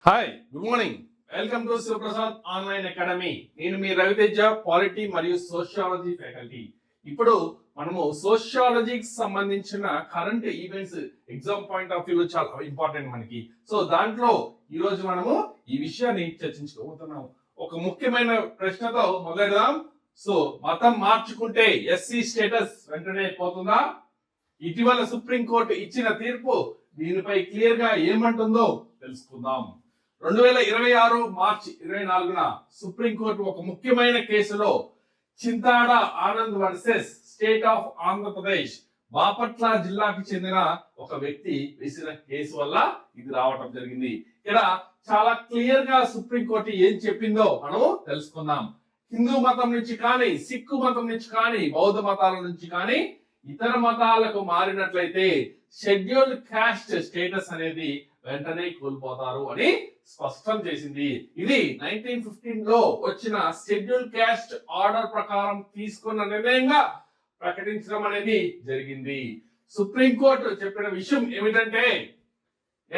Hi, good morning. Welcome to Shivaprasad online academy. నేను మీ Raviteja, polity మరియు సోషియాలజీ ఫ్యాకల్టీ. ఇప్పుడు మనము సోషియాలజీకి సంబంధించిన current events exam point of view చాలా ఇంపార్టెంట్ మనకి. సో దాంట్లో ఈ రోజు మనము ఈ విషయాన్ని చర్చించుకోబోతున్నాం. ఒక ముఖ్యమైన ప్రశ్నతో మొదలెడదాం. సో మతం మార్చుకుంటే ఎస్సీ స్టేటస్ వెంటనే పోతుందా? ఇటీవల సుప్రీంకోర్టు ఇచ్చిన తీర్పు దీనిపై క్లియర్ గా ఏమంటుందో తెలుసుకుందాం. 2026 మార్చి 24న సుప్రీంకోర్టు ఒక ముఖ్యమైన కేసులో Chintada Anand versus state of Andhra Pradesh Bapatla జిల్లాకి చెందిన ఒక వ్యక్తి వేసిన కేసు వల్ల ఇది రావటం జరిగింది. ఇక్కడ చాలా క్లియర్ గా సుప్రీంకోర్టు ఏం చెప్పిందో మనం తెలుసుకుందాం. హిందూ మతం నుంచి కానీ, సిక్కు మతం నుంచి కానీ, బౌద్ధ మతాల నుంచి కానీ ఇతర మతాలకు మారినట్లయితే షెడ్యూల్డ్ క్యాస్ట్ స్టేటస్ అనేది వెంటనే కోల్పోతారు అని స్పష్టం చేసింది. ఇది 1915 లో వచ్చిన షెడ్యూల్ క్యాస్ట్ ఆర్డర్ ప్రకారం తీసుకున్న నిర్ణయంగా ప్రకటించడం అనేది జరిగింది. సుప్రీంకోర్టు చెప్పిన విషయం ఏమిటంటే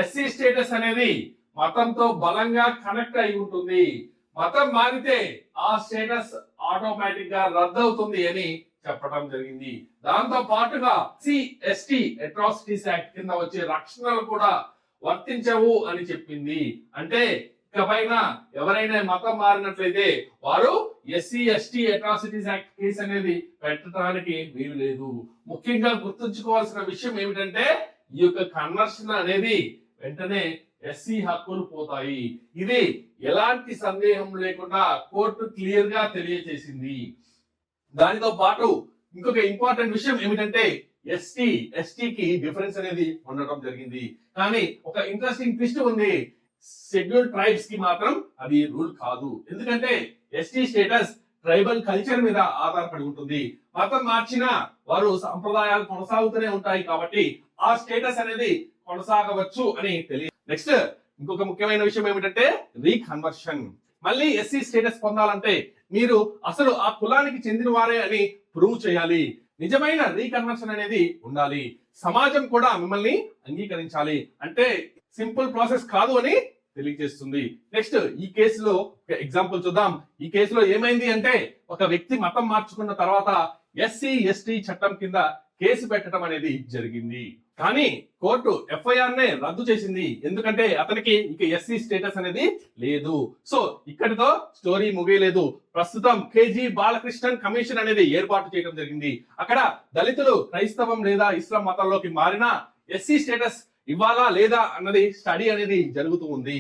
ఎస్సీ స్టేటస్ అనేది మతంతో బలంగా కనెక్ట్ అయి ఉంటుంది. మతం మారితే ఆ స్టేటస్ ఆటోమేటిక్ గా రద్దవుతుంది అని చెప్పడం జరిగింది. దాంతో పాటుగా ఎస్టీ అట్రాసిటీస్ యాక్ట్ కింద వచ్చే రక్షణలు కూడా వర్తించవు అని చెప్పింది. అంటే ఇకపైన ఎవరైనా మతం మారినట్లయితే వారు SC ST atrocities act case అనేది పెట్టడానికి వీలు లేదు. ముఖ్యంగా గుర్తుంచుకోవాల్సిన విషయం ఏమిటంటే ఈ యొక్క కన్వర్షన్ అనేది వెంటనే ఎస్సీ హక్కులు పోతాయి. ఇది ఎలాంటి సందేహం లేకుండా కోర్టు క్లియర్ గా తెలియజేసింది. దానితో పాటు ఇంకొక ఇంపార్టెంట్ విషయం ఏమిటంటే ఎస్టీకి డిఫరెన్స్ అనేది ఉండటం జరిగింది. కానీ ఒక ఇంట్రెస్టింగ్ ట్విస్ట్ ఉంది. షెడ్యూల్ ట్రైబ్స్ కి మాత్రం అది రూల్ కాదు. ఎందుకంటే ఎస్టీ స్టేటస్ ట్రైబల్ కల్చర్ మీద ఆధారపడి ఉంటుంది. మతం మార్చినా వారు సంప్రదాయాలు కొనసాగుతూనే ఉంటాయి కాబట్టి ఆ స్టేటస్ అనేది కొనసాగవచ్చు అని తెలియదు. నెక్స్ట్ ఇంకొక ముఖ్యమైన విషయం ఏమిటంటే రీకన్వర్షన్. మళ్ళీ ఎస్సీ స్టేటస్ పొందాలంటే మీరు అసలు ఆ కులానికి చెందిన వారే అని ప్రూవ్ చేయాలి. నిజమైన రీకన్వర్షన్ అనేది ఉండాలి. సమాజం కూడా మిమ్మల్ని అంగీకరించాలి. అంటే సింపుల్ ప్రాసెస్ కాదు అని తెలియజేస్తుంది. నెక్స్ట్ ఈ కేసులో ఒక ఎగ్జాంపుల్ చూద్దాం. ఈ కేసులో ఏమైంది అంటే ఒక వ్యక్తి మతం మార్చుకున్న తర్వాత ఎస్సీ ఎస్టీ చట్టం కింద కేసు పెట్టడం అనేది జరిగింది. కానీ కోర్టు ఎఫ్ఐఆర్ నే రద్దు చేసింది. ఎందుకంటే అతనికి ఇక ఎస్సీ స్టేటస్ అనేది లేదు. సో ఇక్కడితో స్టోరీ ముగియలేదు. ప్రస్తుతం కేజీ బాలకృష్ణన్ కమిషన్ అనేది ఏర్పాటు చేయడం జరిగింది. అక్కడ దళితులు క్రైస్తవం లేదా ఇస్లాం మతంలోకి మారినా ఎస్సీ స్టేటస్ ఇవ్వాలా లేదా అన్నది స్టడీ అనేది జరుగుతూ ఉంది.